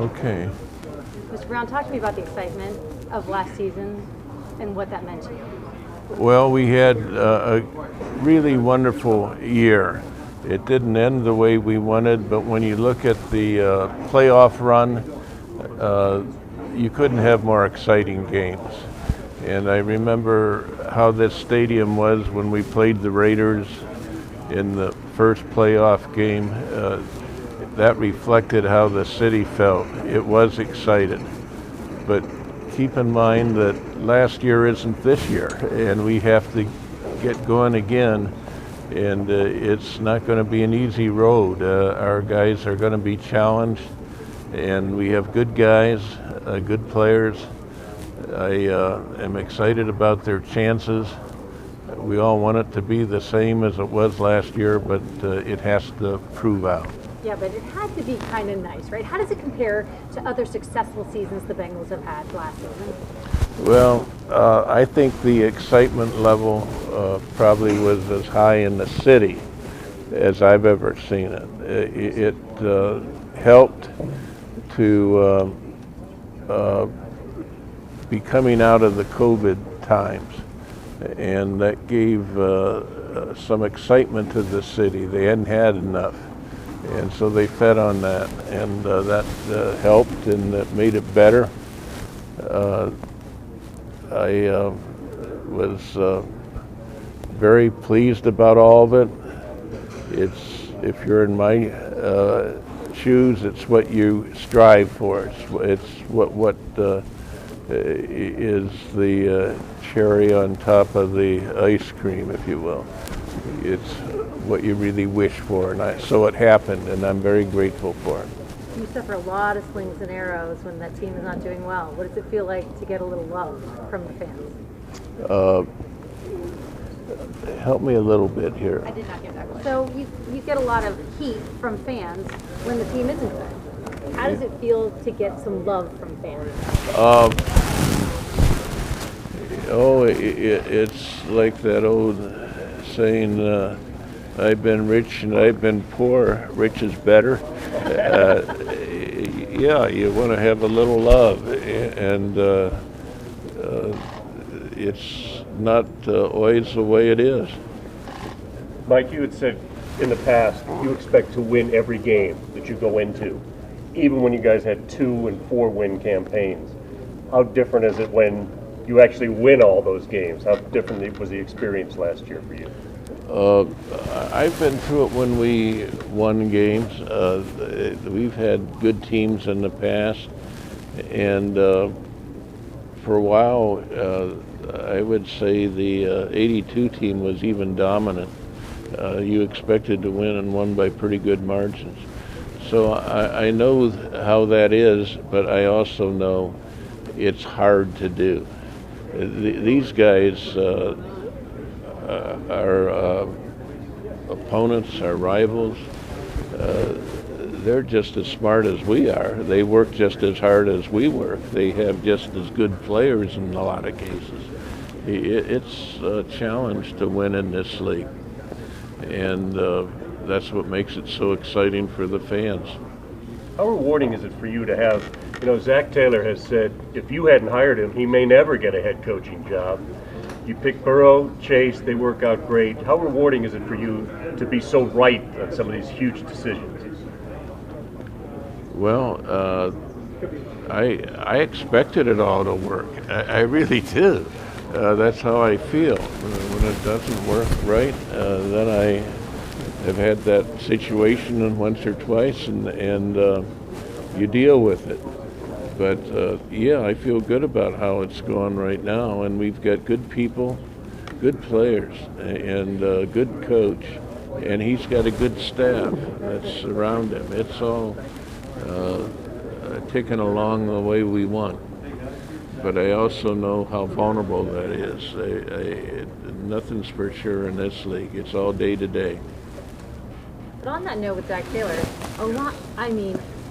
Okay. Mr. Brown, talk to me about the excitement of last season and what that meant to you. Well, we had a really wonderful year. It didn't end the way we wanted, but when you look at the playoff run, you couldn't have more exciting games. And I remember how this stadium was when we played the Raiders in the first playoff game. That reflected how the city felt. It was excited. But keep in mind that last year isn't this year, and we have to get going again. And it's not going to be an easy road. Our guys are going to be challenged, and we have good guys, good players. I am excited about their chances. We all want it to be the same as it was last year, but it has to prove out. Yeah, but it had to be kind of nice, right? How does it compare to other successful seasons the Bengals have had last season? Well, I think the excitement level probably was as high in the city as I've ever seen it. It helped to be coming out of the COVID times, and that gave some excitement to the city. They hadn't had enough, and so they fed on that, and that helped and that made it better. I was very pleased about all of it. If you're in my shoes, it's what you strive for. It's what is the cherry on top of the ice cream, if you will. It's what you really wish for, and so it happened, and I'm very grateful for it. You suffer a lot of slings and arrows when that team is not doing well. What does it feel like to get a little love from the fans? Help me a little bit here. I did not get that question. So you get a lot of heat from fans when the team isn't good. How does it feel to get some love from fans? It's like that old saying, I've been rich and I've been poor. Rich is better. Yeah, you want to have a little love, and it's not always the way it is. Mike, you had said in the past you expect to win every game that you go into, even when you guys had 2 and 4 win campaigns. How different is it when you actually win all those games? How different was the experience last year for you? I've been through it when we won games. We've had good teams in the past, and for a while, I would say the 82 team was even dominant. You expected to win and won by pretty good margins. So I know how that is, but I also know it's hard to do. These guys, our opponents, our rivals, they're just as smart as we are. They work just as hard as we work. They have just as good players in a lot of cases. It's a challenge to win in this league, and that's what makes it so exciting for the fans. How rewarding is it for you to have, Zach Taylor has said if you hadn't hired him, he may never get a head coaching job. You pick Burrow, Chase, they work out great. How rewarding is it for you to be so right on some of these huge decisions? Well, I expected it all to work. I really did. That's how I feel. When it doesn't work right, then I have had that situation once or twice, and you deal with it. But yeah, I feel good about how it's going right now, and we've got good people, good players, and a good coach, and he's got a good staff that's around him. It's all ticking along the way we want. But I also know how vulnerable that is. Nothing's for sure in this league. It's all day to day. But on that note with Zach Taylor,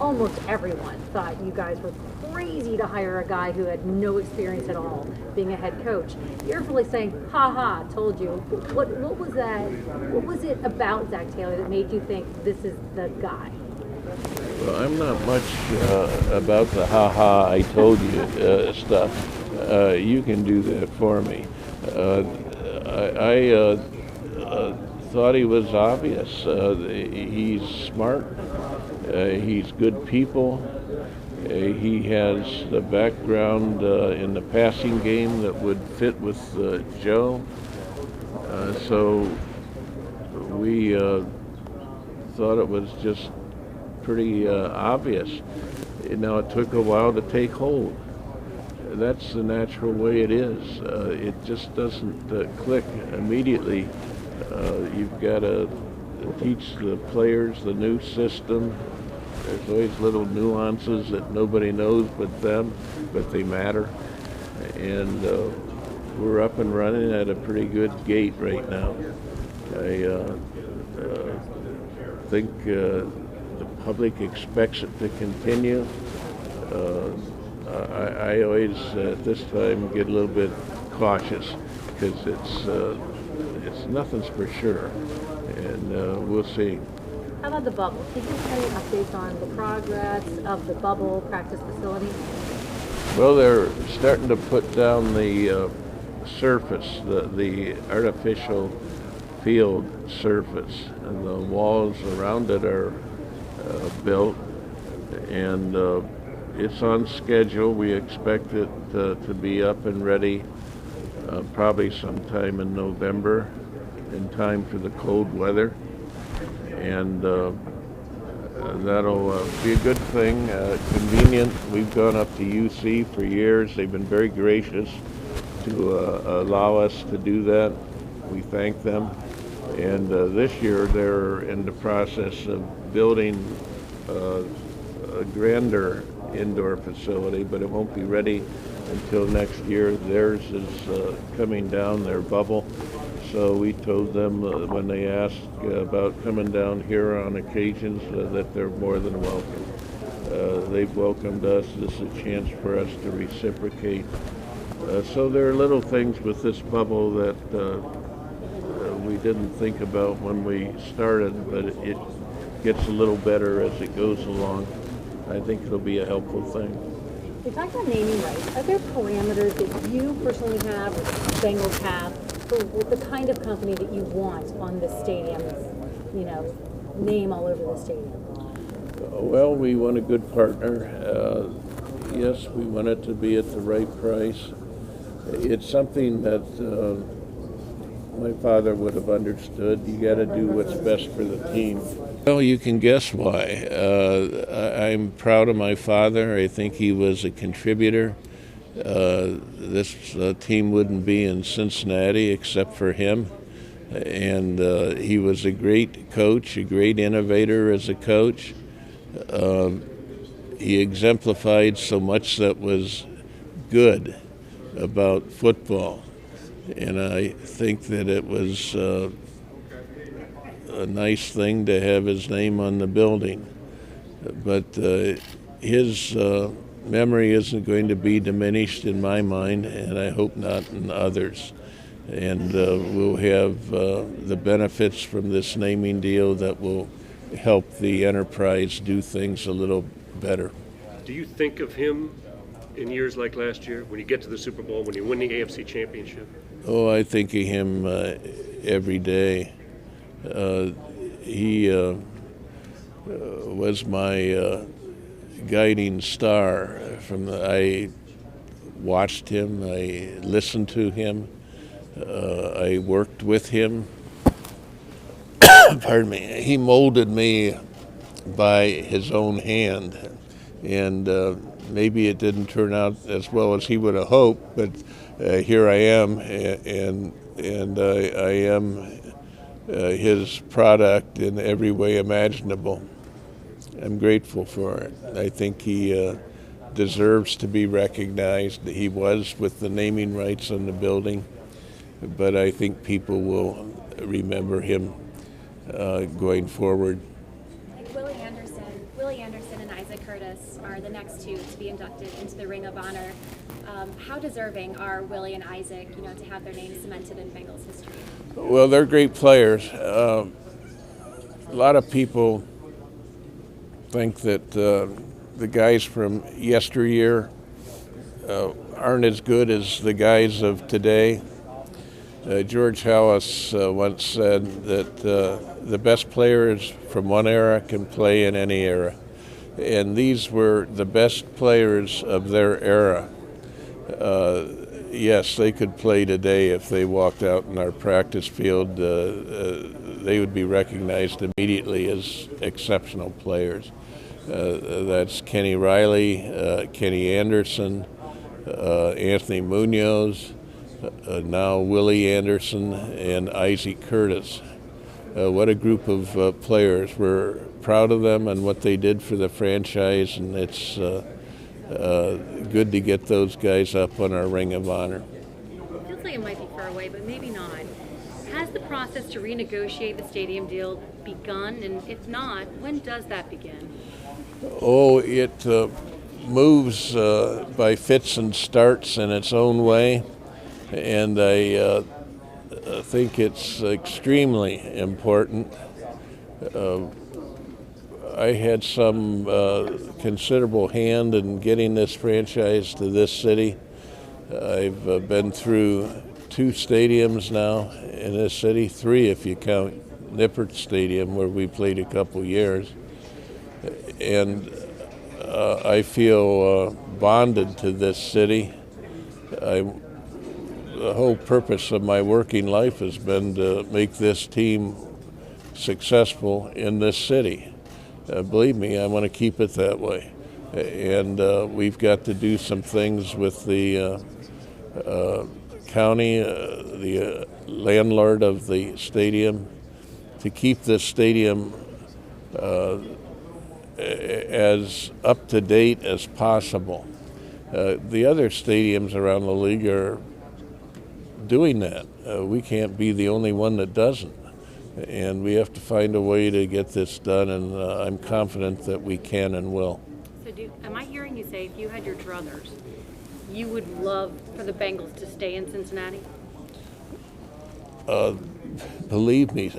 almost everyone thought you guys were crazy to hire a guy who had no experience at all being a head coach. You're really saying, ha ha, told you. What was that? What was it about Zach Taylor that made you think this is the guy? Well, I'm not much about the ha-ha, I told you stuff. You can do that for me. I thought he was obvious. He's smart. He's good people. He has the background in the passing game that would fit with Joe. So we thought it was just pretty obvious. Now, it took a while to take hold. That's the natural way it is. It just doesn't click immediately. You've got to teach the players the new system. There's always little nuances that nobody knows but them, but they matter. And we're up and running at a pretty good gait right now. I think the public expects it to continue. I always, at this time, get a little bit cautious because it's nothing's for sure, and we'll see. How about the bubble? Can you give us any updates on the progress of the bubble practice facility? Well, they're starting to put down the surface, the artificial field surface, and the walls around it are built, and it's on schedule. We expect it to be up and ready probably sometime in November, in time for the cold weather, and that'll be a good thing, convenient. We've gone up to UC for years. They've been very gracious to allow us to do that. We thank them. And this year they're in the process of building a grander indoor facility, but it won't be ready until next year. Theirs is coming down, their bubble. So we told them when they asked about coming down here on occasions that they're more than welcome. They've welcomed us. This is a chance for us to reciprocate. So there are little things with this bubble that we didn't think about when we started, but it gets a little better as it goes along. I think it'll be a helpful thing. You talked about naming rights. Are there parameters that you personally have or Bengals have for the kind of company that you want on the stadium's, name all over the stadium? Well, we want a good partner. Yes, we want it to be at the right price. It's something that my father would have understood. You got to do what's best for the team. Well, you can guess why. I'm proud of my father. I think he was a contributor. This team wouldn't be in Cincinnati except for him. And he was a great coach, a great innovator as a coach. He exemplified so much that was good about football. And I think that it was a nice thing to have his name on the building. But his memory isn't going to be diminished in my mind, and I hope not in others. And we'll have the benefits from this naming deal that will help the enterprise do things a little better. Do you think of him in years like last year, when you get to the Super Bowl, when you win the AFC Championship? Oh, I think of him every day. He was my guiding star. I watched him, I listened to him, I worked with him. Pardon me. He molded me by his own hand, and maybe it didn't turn out as well as he would have hoped, but here I am, and I am his product in every way imaginable. I'm grateful for it. I think he deserves to be recognized. He was with the naming rights on the building, but I think people will remember him going forward. Willie Anderson and Isaac Curtis are the next two to be inducted into the Ring of Honor. How deserving are Willie and Isaac, to have their names cemented in Bengals history? Well, they're great players. A lot of people think that the guys from yesteryear aren't as good as the guys of today. George Halas once said that the best players from one era can play in any era. And these were the best players of their era. Yes, they could play today if they walked out in our practice field. They would be recognized immediately as exceptional players. That's Kenny Riley, Kenny Anderson, Anthony Munoz, now Willie Anderson, and Isaac Curtis. What a group of players. We're proud of them and what they did for the franchise, and it's good to get those guys up on our Ring of Honor. It feels like it might be far away, but maybe not. Has the process to renegotiate the stadium deal begun? And if not, when does that begin? Oh, it moves by fits and starts in its own way, and I think it's extremely important. I had some considerable hand in getting this franchise to this city. I've been through 2 stadiums now in this city, 3 if you count Nippert Stadium, where we played a couple years. And I feel bonded to this city. The whole purpose of my working life has been to make this team successful in this city. Believe me, I want to keep it that way. And we've got to do some things with the county, the landlord of the stadium, to keep this stadium as up to date as possible. The other stadiums around the league are doing that. We can't be the only one that doesn't. And we have to find a way to get this done, and I'm confident that we can and will. So am I hearing you say if you had your druthers, you would love for the Bengals to stay in Cincinnati? Believe me,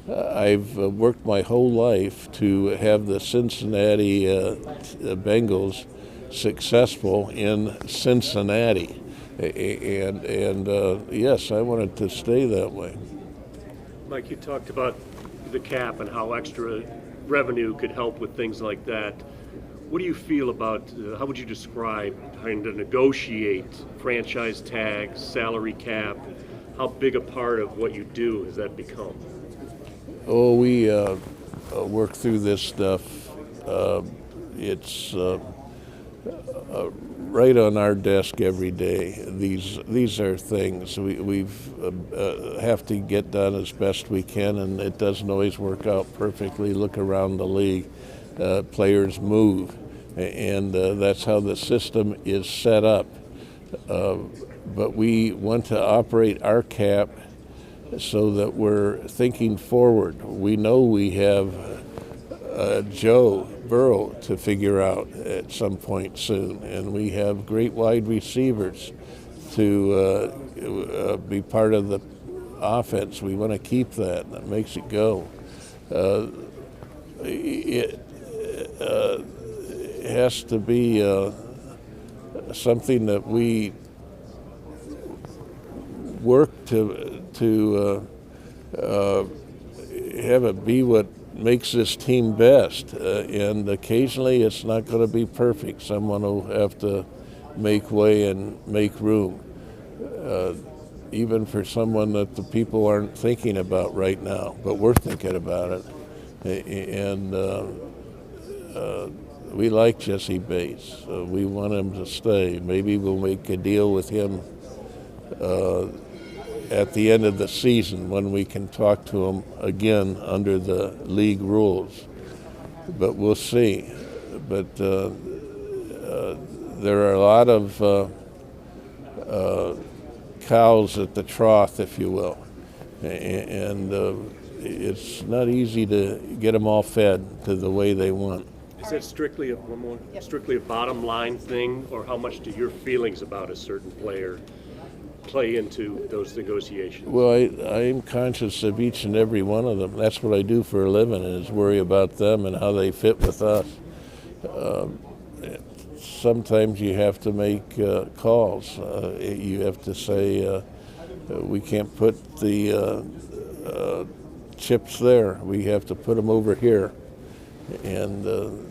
I've worked my whole life to have the Cincinnati Bengals successful in Cincinnati. And yes, I want it to stay that way. Mike, you talked about the cap and how extra revenue could help with things like that. What do you feel about, how would you describe trying to negotiate franchise tags, salary cap? How big a part of what you do has that become? Oh, we work through this stuff. It's right on our desk every day. These are things we have to get done as best we can, and it doesn't always work out perfectly. Look around the league. Players move, and that's how the system is set up. But we want to operate our cap so that we're thinking forward. We know we have Joe Burrow to figure out at some point soon, and we have great wide receivers to be part of the offense. We want to keep that. That makes it go. It has to be something that we work to have it be what makes this team best, and occasionally it's not going to be perfect. Someone will have to make way and make room, even for someone that the people aren't thinking about right now, but we're thinking about it. And we like Jesse Bates. We want him to stay. Maybe we'll make a deal with him at the end of the season when we can talk to him again under the league rules. But we'll see. But there are a lot of cows at the trough, if you will. And it's not easy to get them all fed to the way they want. Is that strictly a bottom line thing, or how much do your feelings about a certain player play into those negotiations? Well, I'm conscious of each and every one of them. That's what I do for a living, is worry about them and how they fit with us. Sometimes you have to make calls. You have to say, we can't put the chips there. We have to put them over here. And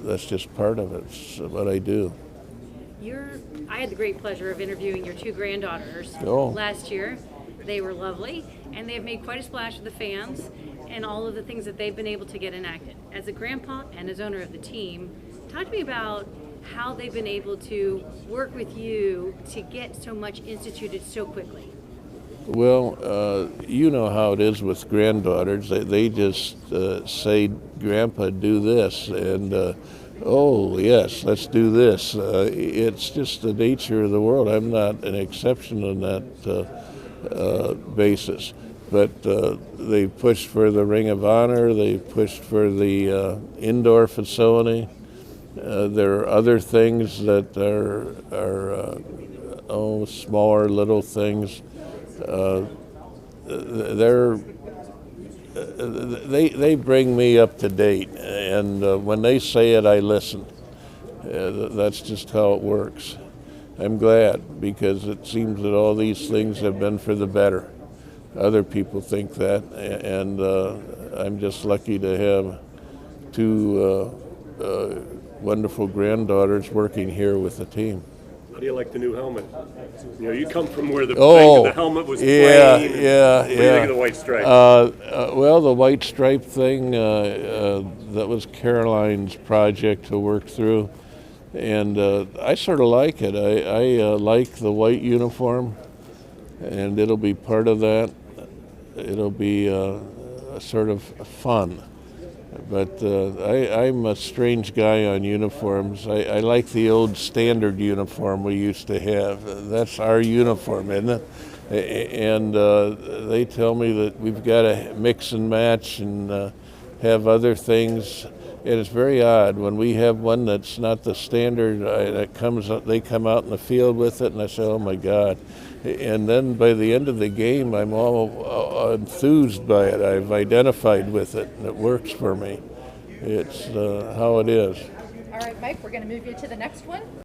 that's just part of it. It's what I do. I had the great pleasure of interviewing your two granddaughters last year. They were lovely, and they have made quite a splash with the fans and all of the things that they've been able to get enacted. As a grandpa and as owner of the team, talk to me about how they've been able to work with you to get so much instituted so quickly. Well, you know how it is with granddaughters. They just say, Grandpa, do this, and oh, yes, let's do this. It's just the nature of the world. I'm not an exception on that basis. But they pushed for the Ring of Honor. They pushed for the indoor facility. There are other things that are smaller little things. They bring me up to date, and when they say it, I listen. That's just how it works. I'm glad, because it seems that all these things have been for the better. Other people think that, and I'm just lucky to have two wonderful granddaughters working here with the team. How do you like the new helmet? You come from where the helmet was yeah, plain. Yeah, What do you think of the white stripe? Well, the white stripe thing, that was Caroline's project to work through, and I sort of like it. I like the white uniform, and it'll be part of that. It'll be sort of fun. But I'm a strange guy on uniforms. I like the old standard uniform we used to have. That's our uniform, isn't it? And they tell me that we've got to mix and match and have other things. And it's very odd when we have one that's not the standard. They come out in the field with it, and I say, "Oh my God!" And then by the end of the game, I'm all enthused by it. I've identified with it, and it works for me. It's how it is. All right, Mike, we're going to move you to the next one.